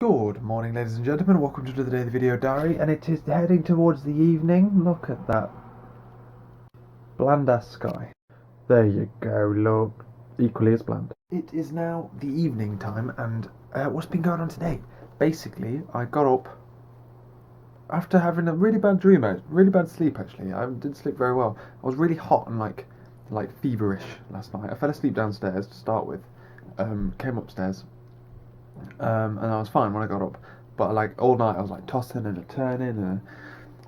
Good morning, ladies and gentlemen. Welcome to another day of the video diary, and it is heading towards the evening. Look at that bland ass sky. There you go. Look, equally as bland. It is now the evening time, and what's been going on today? Basically, I got up after having a really bad dream, really bad sleep. Actually, I didn't sleep very well. I was really hot and like feverish last night. I fell asleep downstairs to start with. Came upstairs. And I was fine when I got up. But like all night I was like tossing and turning and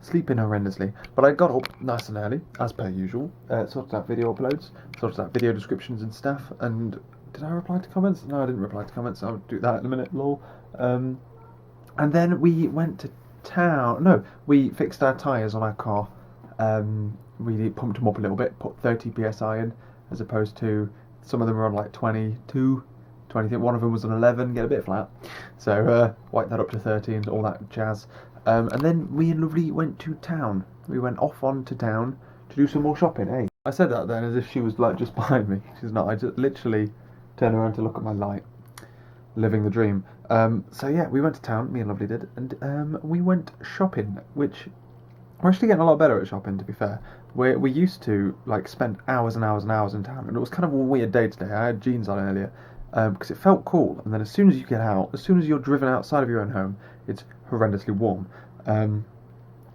sleeping horrendously. But I got up nice and early, as per usual. Sorted out video uploads, sorted out video descriptions and stuff. And did I reply to comments? No, I didn't reply to comments. I'll do that in a minute, lol. And then we went to town. No, we fixed our tyres on our car. We pumped them up a little bit, put 30 psi in, as opposed to some of them were on like 22. 20, I think one of them was an 11, get a bit flat. So, wiped that up to 13, all that jazz. And then we and Lovely went to town. We went off on to town to do some more shopping, eh? I said that then as if she was like just behind me. She's not. I just literally turned around to look at my light. Living the dream. So yeah, we went to town, me and Lovely did, and we went shopping, which we're actually getting a lot better at shopping, to be fair. We used to like spend hours and hours and hours in town, and it was kind of a weird day today. I had jeans on earlier, because it felt cool, and then as soon as you get out, as soon as you're driven outside of your own home, it's horrendously warm.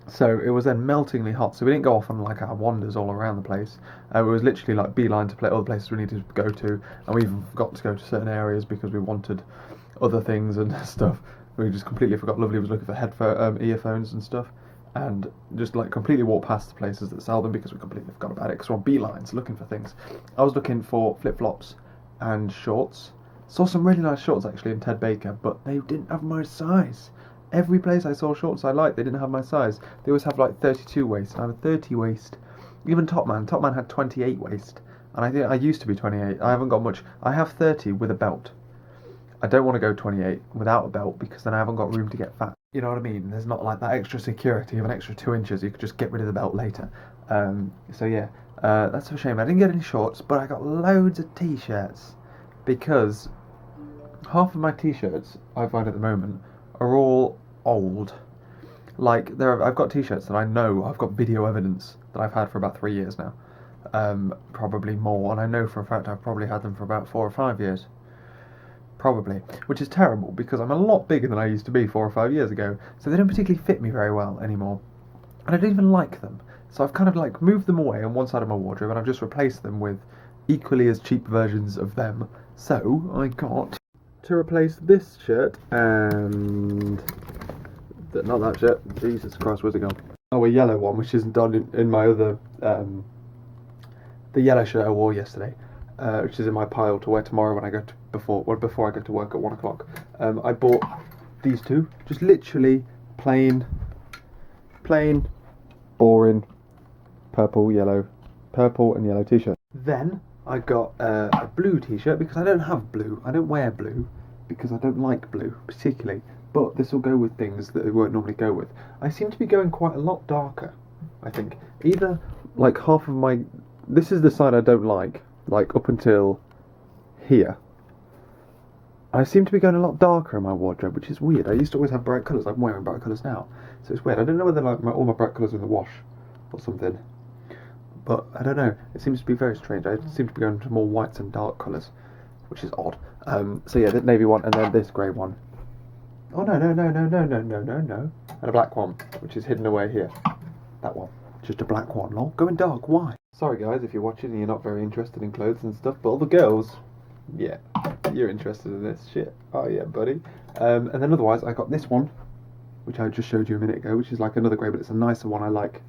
So it was then meltingly hot. So we didn't go off on like our wanders all around the place. It was literally like beeline to all the places we needed to go to, and we even forgot to go to certain areas because we wanted other things and stuff. We just completely forgot. Lovely was looking for earphones and stuff, and just like completely walked past the places that sell them because we completely forgot about it because we're on beelines looking for things. I was looking for flip flops and shorts. Saw some really nice shorts actually in Ted Baker, but they didn't have my size. Every place I saw shorts I liked, they didn't have my size. They always have like 32 waist. I have a 30 waist. Even Topman had 28 waist, and I think I used to be 28. I haven't got much. I have 30 with a belt. I don't want to go 28 without a belt because then I haven't got room to get fat. You know what I mean? There's not like that extra security of an extra 2 inches. You could just get rid of the belt later. So yeah, that's a shame. I didn't get any shorts, but I got loads of t-shirts because half of my t-shirts I find at the moment are all old. Like I've got t-shirts that I know I've got video evidence that I've had for about 3 years now, probably more, and I know for a fact I've probably had them for about 4 or 5 years. Probably, which is terrible because I'm a lot bigger than I used to be 4 or 5 years ago, so they don't particularly fit me very well anymore, and I don't even like them. So I've kind of like moved them away on one side of my wardrobe, and I've just replaced them with equally as cheap versions of them. So I got to replace this shirt and not that shirt. Jesus Christ, where's it gone? Oh, a yellow one, which isn't done in my other the yellow shirt I wore yesterday, which is in my pile to wear tomorrow when I go to before I go to work at 1 o'clock. I bought these two, just literally plain, boring, purple and yellow t-shirt. Then I got a blue t-shirt because I don't have blue. I don't wear blue because I don't like blue particularly. But this will go with things that it won't normally go with. I seem to be going quite a lot darker. I think either like half of my. This is the side I don't like up until here. I seem to be going a lot darker in my wardrobe, which is weird. I used to always have bright colours. I'm wearing bright colours now, so it's weird. I don't know whether like all my bright colours are in the wash or something, but I don't know. It seems to be very strange. I seem to be going to more whites and dark colours, which is odd. So yeah, the navy one and then this grey one. Oh no, and a black one, which is hidden away here. That one, just a black one. Lol, going dark. Why? Sorry guys, if you're watching and you're not very interested in clothes and stuff, but all the girls, yeah, you're interested in this shit. Oh yeah, buddy. And then otherwise, I got this one, which I just showed you a minute ago, which is like another grey, but it's a nicer one. I like.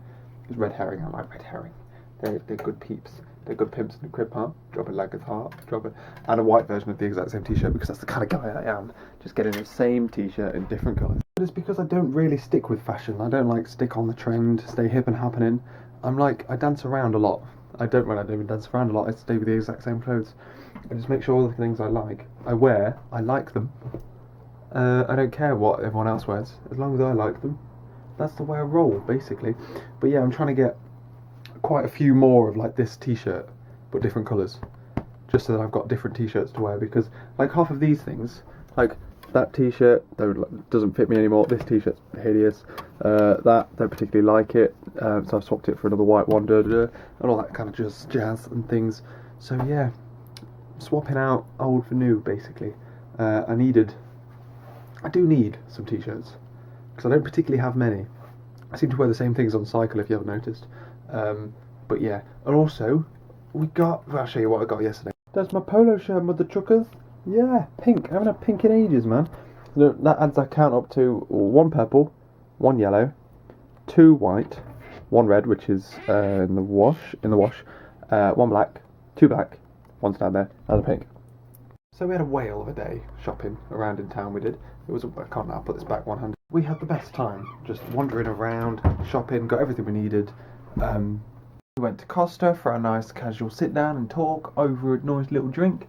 It's red herring. I like red herring. They're good peeps. They're good pimps in the crib, huh? Drop it like it's hot. Drop it. And a white version of the exact same t-shirt because that's the kind of guy I am. Just getting the same t-shirt in different colours. But it's because I don't really stick with fashion. I don't like stick on the trend, stay hip and happening. I'm like, I dance around a lot. I don't even dance around a lot. I stay with the exact same clothes. I just make sure all the things I like, I wear, I like them. I don't care what everyone else wears, as long as I like them. That's the way I roll, basically. But yeah, I'm trying to get quite a few more of like this t-shirt, but different colours, just so that I've got different t-shirts to wear, because like half of these things, like That t-shirt doesn't fit me anymore. This t-shirt's hideous. That, don't particularly like it. So I've swapped it for another white one, and all that kind of just jazz and things. So yeah, swapping out old for new, basically. I do need some t-shirts, because I don't particularly have many. I seem to wear the same things on cycle, if you haven't noticed. But yeah, and also, I'll show you what I got yesterday. There's my polo shirt, Mother Truckers. Yeah, pink. I haven't had pink in ages, man. So that adds that count up to 1 purple, 1 yellow, 2 white, 1 red, which is in the wash, 1 black, 2 black, 1's down there, another pink. So we had a whale of a day shopping around in town. We did. I can't now put this back 100. We had the best time, just wandering around, shopping, got everything we needed. We went to Costa for a nice casual sit down and talk over a nice little drink.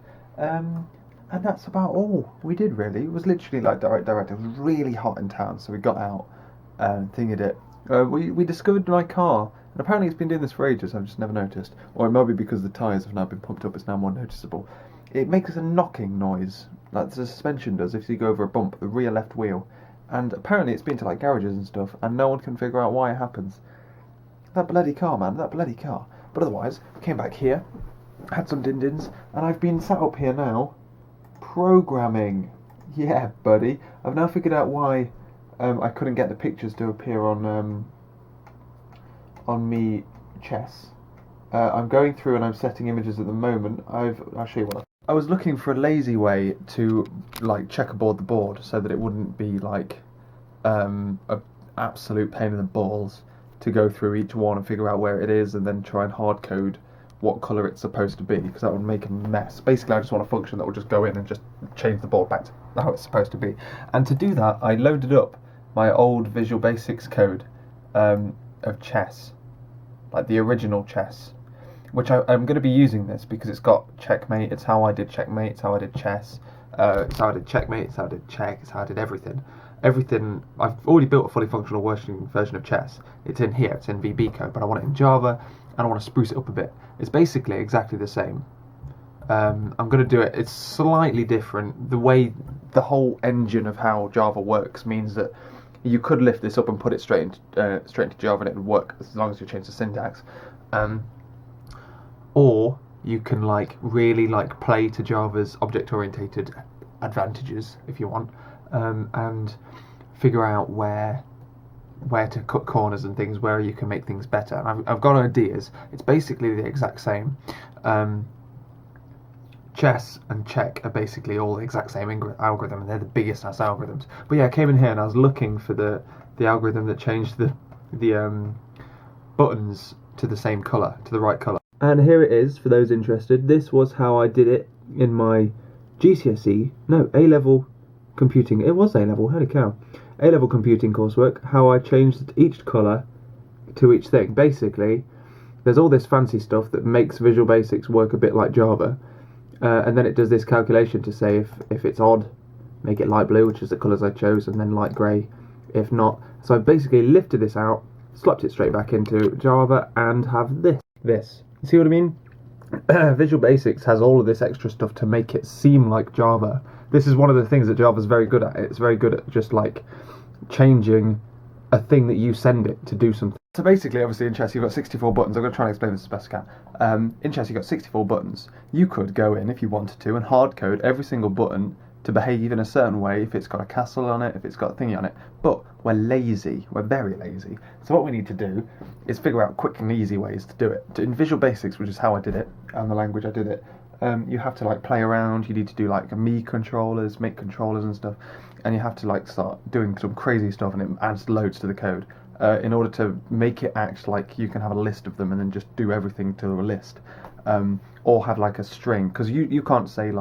And that's about all we did, really. It was literally like direct. It was really hot in town, so we got out and thingied it. We discovered my car, and apparently it's been doing this for ages. I've just never noticed. Or it might be because the tyres have now been pumped up. It's now more noticeable. It makes a knocking noise, like the suspension does if you go over a bump, the rear left wheel. And apparently it's been to like garages and stuff, and no one can figure out why it happens. That bloody car, man, that bloody car. But otherwise, came back here, had some din-dins, and I've been sat up here now, programming. Yeah, buddy. I've now figured out why I couldn't get the pictures to appear on me chess. I'm going through and I'm setting images at the moment. I'll show you what I was looking for a lazy way to like checkerboard the board so that it wouldn't be like a absolute pain in the balls to go through each one and figure out where it is and then try and hard code what colour it's supposed to be, because that would make a mess. Basically, I just want a function that will just go in and just change the board back to how it's supposed to be. And to do that, I loaded up my old Visual Basics code of chess, like the original chess, which I'm going to be using this because it's got checkmate. It's how I did checkmate. It's how I did chess. It's how I did checkmate. It's how I did check. It's how I did everything. Everything. I've already built a fully functional version of chess. It's in here. It's in VB code, but I want it in Java, and I want to spruce it up a bit. It's basically exactly the same. I'm going to do it. It's slightly different. The whole engine of how Java works means that you could lift this up and put it straight into Java, and it would work as long as you change the syntax. Or you can really play to Java's object-oriented advantages if you want, and figure out where to cut corners and things, where you can make things better. And I've got ideas. It's basically the exact same. Chess and check are basically all the exact same algorithm, and they're the biggest ass algorithms. But yeah, I came in here and I was looking for the algorithm that changed the buttons to the same colour, to the right colour. And here it is, for those interested. This was how I did it in my A-level computing. It was A-level, holy cow. A-level computing coursework, how I changed each colour to each thing. Basically, there's all this fancy stuff that makes Visual Basics work a bit like Java. And then it does this calculation to say if it's odd, make it light blue, which is the colours I chose, and then light grey if not. So I basically lifted this out, slapped it straight back into Java, and have this. See what I mean? Visual Basics has all of this extra stuff to make it seem like Java. This is one of the things that Java's very good at. It's very good at just changing a thing that you send it to do something. So basically, obviously in chess you've got 64 buttons. I'm going to try and explain this as best I can. In chess you've got 64 buttons. You could go in, if you wanted to, and hard code every single button to behave in a certain way, if it's got a castle on it, if it's got a thingy on it. But we're lazy. We're very lazy. So what we need to do is figure out quick and easy ways to do it. In Visual Basics, which is how I did it, and the language I did it, you have to play around. You need to do me controllers, make controllers and stuff, and you have to start doing some crazy stuff, and it adds loads to the code in order to make it act like you can have a list of them and then just do everything to a list, or have a string, because you can't say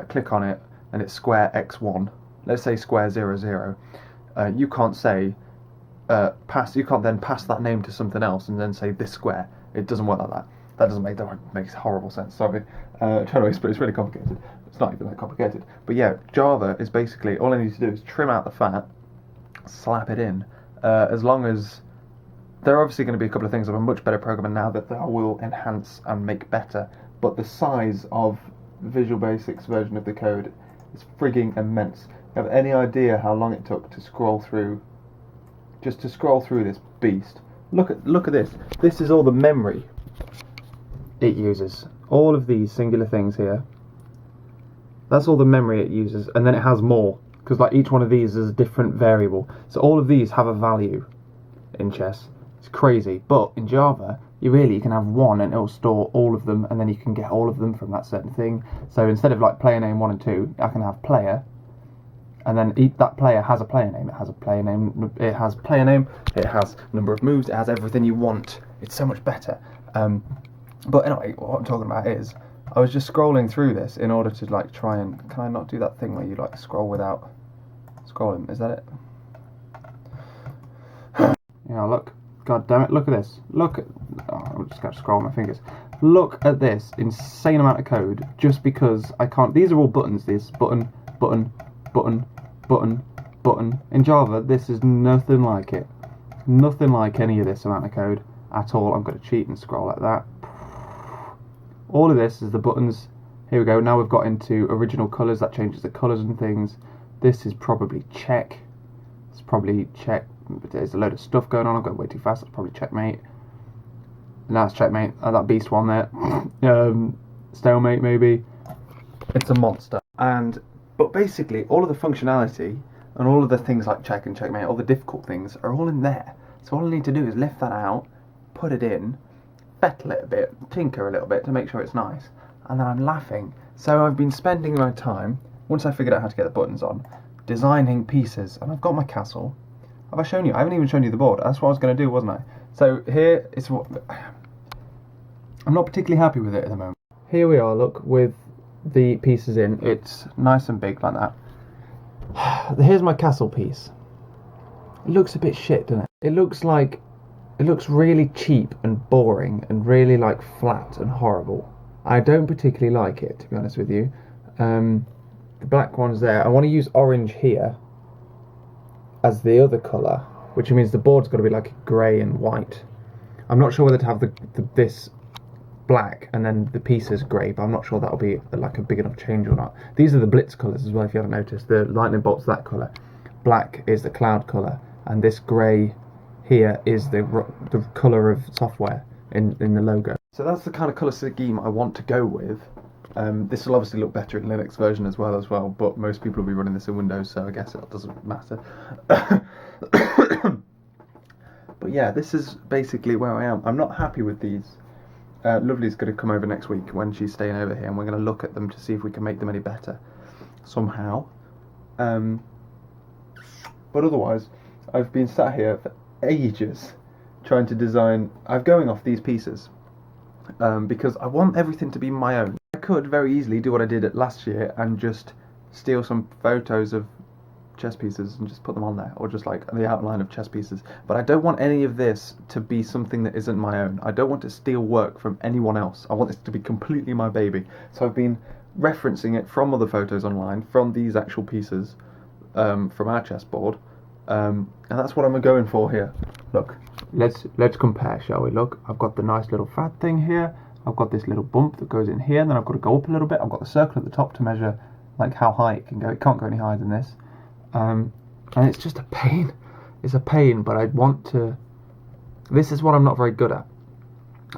click on it and it's square x1. Let's say square 0, 0. You can't say you can't then pass that name to something else and then say this square. It doesn't work like that. That makes horrible sense. Sorry, trying to explain. It's really complicated. It's not even that complicated. But yeah, Java is basically all I need to do is trim out the fat, slap it in. As long as there are obviously going to be a couple of things of a much better programmer now that I will enhance and make better. But the size of Visual Basics version of the code is frigging immense. Have any idea how long it took to scroll through, just to scroll through this beast? Look at this. This is all the memory it uses. All of these singular things here. That's all the memory it uses, and then it has more, because like each one of these is a different variable. So all of these have a value in chess. It's crazy, but in Java, you can have one and it'll store all of them, and then you can get all of them from that certain thing. So instead of like player name 1 and 2, I can have player, and then that player has a player name. It has a player name. It has player name. It has number of moves. It has everything you want. It's so much better. But anyway, what I'm talking about is, I was just scrolling through this in order to like try and, can I not do that thing where you like scroll without scrolling? Is that it? Yeah, look. God damn it, look at this. Look at, I'm just going to scroll my fingers. Look at this insane amount of code just because I can't, these are all buttons. This button, button, button, button, button. In Java, this is nothing like it. Nothing like any of this amount of code at all. I'm going to cheat and scroll like that. All of this is the buttons. Here we go. Now we've got into original colours. That changes the colours and things. This is probably check. It's probably check. There's a load of stuff going on. I'm going way too fast. That's probably checkmate. Now it's checkmate. That beast one there. Stalemate maybe. It's a monster. But basically, all of the functionality and all of the things like check and checkmate, all the difficult things, are all in there. So all I need to do is lift that out, put it in, fettle it a bit, tinker a little bit to make sure it's nice, and then I'm laughing. So I've been spending my time, once I figured out how to get the buttons on, designing pieces, and I've got my castle. Have I shown you? I haven't even shown you the board. That's what I was going to do, wasn't I? So here is what... I'm not particularly happy with it at the moment. Here we are, look, with the pieces in. It's nice and big like that. Here's my castle piece. It looks a bit shit, doesn't it? It looks really cheap and boring and really like flat and horrible. I don't particularly like it, to be honest with you. The black one's there. I want to use orange here as the other colour, which means the board's got to be like grey and white. I'm not sure whether to have this black and then the pieces grey, but I'm not sure that'll be like a big enough change or not. These are the blitz colours as well, if you haven't noticed. The lightning bolt's that colour. Black is the cloud colour, and this grey here is the colour of software in the logo. So that's the kind of colour scheme I want to go with. This will obviously look better in Linux version as well, but most people will be running this in Windows, so I guess it doesn't matter. But yeah, this is basically where I am. I'm not happy with these. Lovely's going to come over next week when she's staying over here, and we're going to look at them to see if we can make them any better somehow. But otherwise, I've been sat here for ages trying to design. I'm going off these pieces because I want everything to be my own. I could very easily do what I did last year and just steal some photos of chess pieces and just put them on there, or just like the outline of chess pieces, but I don't want any of this to be something that isn't my own. I don't want to steal work from anyone else. I want this to be completely my baby. So I've been referencing it from other photos online, from these actual pieces, from our chessboard, and that's what I'm going for here. Look, let's compare, shall we? Look, I've got the nice little fat thing here. I've got this little bump that goes in here, and then I've got to go up a little bit. I've got the circle at the top to measure like how high it can go. It can't go any higher than this. And it's just a pain. It's a pain, but I want to... This is what I'm not very good at.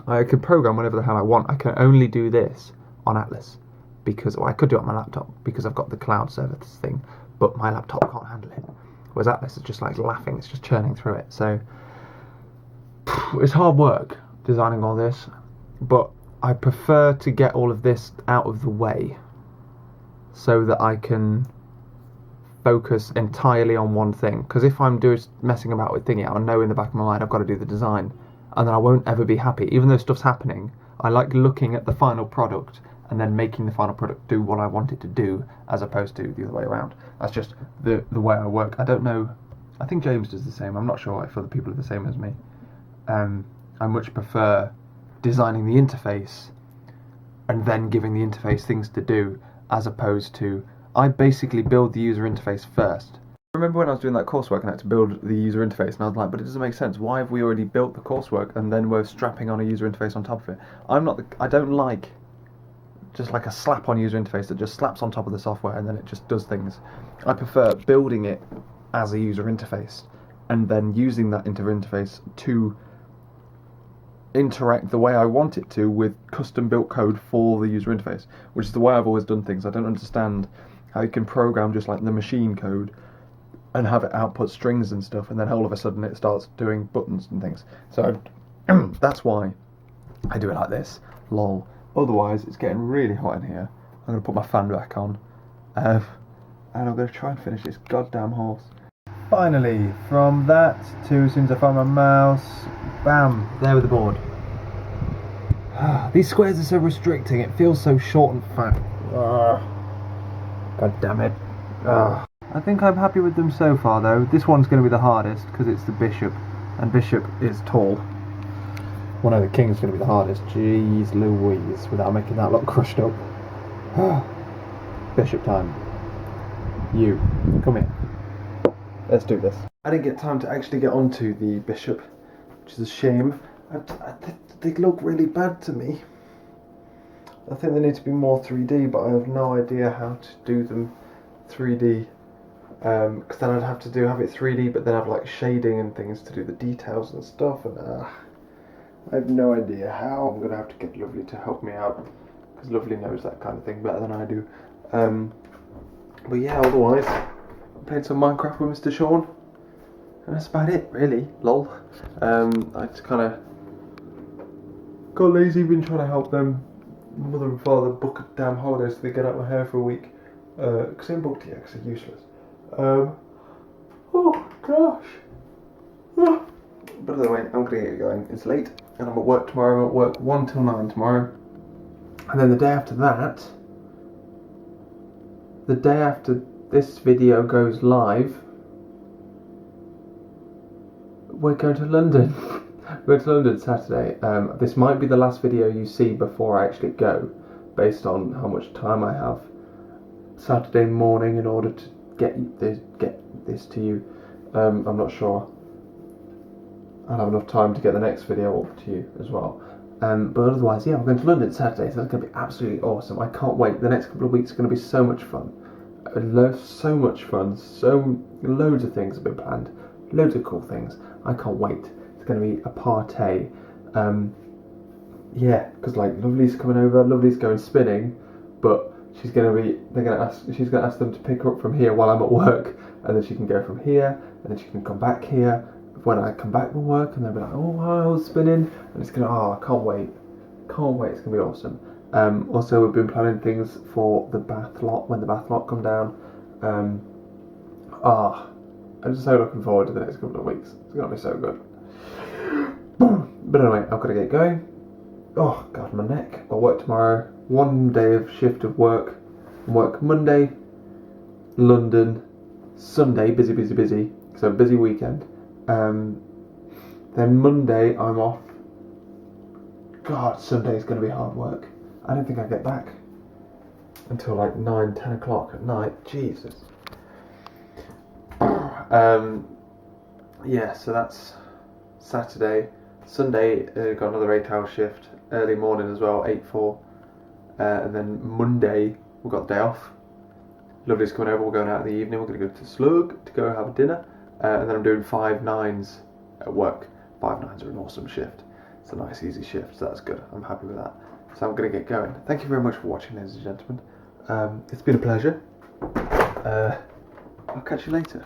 I can program whatever the hell I want. I can only do this on Atlas, because, or I could do it on my laptop, because I've got the cloud service thing, but my laptop can't handle it. Whereas Atlas is just like laughing, it's just churning through it. So, it's hard work designing all this, but I prefer to get all of this out of the way so that I can focus entirely on one thing. Because if I'm messing about with thingy, I know in the back of my mind I've got to do the design, and then I won't ever be happy. Even though stuff's happening, I like looking at the final product and then making the final product do what I want it to do, as opposed to the other way around. That's just the way I work. I don't know, I think James does the same. I'm not sure if other people are the same as me. I much prefer designing the interface and then giving the interface things to do, as opposed to, I basically build the user interface first. I remember when I was doing that coursework and I had to build the user interface, and I was like, but it doesn't make sense. Why have we already built the coursework and then we're strapping on a user interface on top of it? I don't like just like a slap-on user interface that just slaps on top of the software and then it just does things. I prefer building it as a user interface and then using that interface to interact the way I want it to with custom-built code for the user interface, which is the way I've always done things. I don't understand how you can program just like the machine code and have it output strings and stuff, and then all of a sudden it starts doing buttons and things. So that's why I do it like this. Lol. Otherwise, it's getting really hot in here. I'm going to put my fan back on, and I'm going to try and finish this goddamn horse. Finally, from that to as soon as I find my mouse, bam, there with the board. These squares are so restricting, it feels so short and fat. God damn it. I think I'm happy with them so far though. This one's going to be the hardest because it's the bishop, and bishop is tall. Well no, the king's going to be the hardest. Jeez Louise, without making that look crushed up. Bishop time. You, come here. Let's do this. I didn't get time to actually get onto the bishop, which is a shame. They look really bad to me. I think they need to be more 3D, but I have no idea how to do them 3D. Because then I'd have to have it 3D, but then have like shading and things to do the details and stuff, and I have no idea how. I'm gonna have to get Lovely to help me out, because Lovely knows that kind of thing better than I do. But yeah, otherwise, I'm playing some Minecraft with Mr. Sean, and that's about it, really. Lol. I just kind of got lazy, been trying to help them, mother and father, book a damn holiday so they get out my hair for a week. Because they haven't booked it yet, because they're useless. Oh gosh. But anyway, I'm gonna get going. It's late, and I'm at work tomorrow. I'm at work 1 till 9 tomorrow, and then the day after that, the day after this video goes live, we're going to London. We're going to London Saturday. This might be the last video you see before I actually go, based on how much time I have Saturday morning in order to get this to you. I'm not sure I'll have enough time to get the next video up to you as well. But otherwise, yeah, we're going to London Saturday, so that's going to be absolutely awesome. I can't wait. The next couple of weeks are going to be so much fun. So much fun. Loads of things have been planned. Loads of cool things. I can't wait. It's going to be a party. Yeah, because like Lovely's coming over. Lovely's going spinning, but she's going to ask them to pick her up from here while I'm at work, and then she can go from here, and then she can come back here when I come back from work, and they'll be like, oh, I was spinning, and it's gonna, I can't wait, it's gonna be awesome. Also, we've been planning things for the bath lot when the bath lot come down. I'm just so looking forward to the next couple of weeks. It's gonna be so good. But anyway, I've got to get going. Oh god, my neck. I'll work tomorrow. 1 day of shift of work. Work Monday, London, Sunday, busy. So busy weekend. Then Monday I'm off. God, Sunday's going to be hard work. I don't think I get back until like 9-10 o'clock at night. Jesus. Yeah, so that's Saturday. Sunday, got another 8-hour shift. Early morning as well, 8-4. And then Monday, we've got the day off. Lovely's coming over, we're going out in the evening. We're going to go to Slug to go have a dinner. And then I'm doing 5-9s at work. 5-9s are an awesome shift. It's a nice, easy shift, so that's good. I'm happy with that. So I'm going to get going. Thank you very much for watching, ladies and gentlemen. It's been a pleasure. I'll catch you later.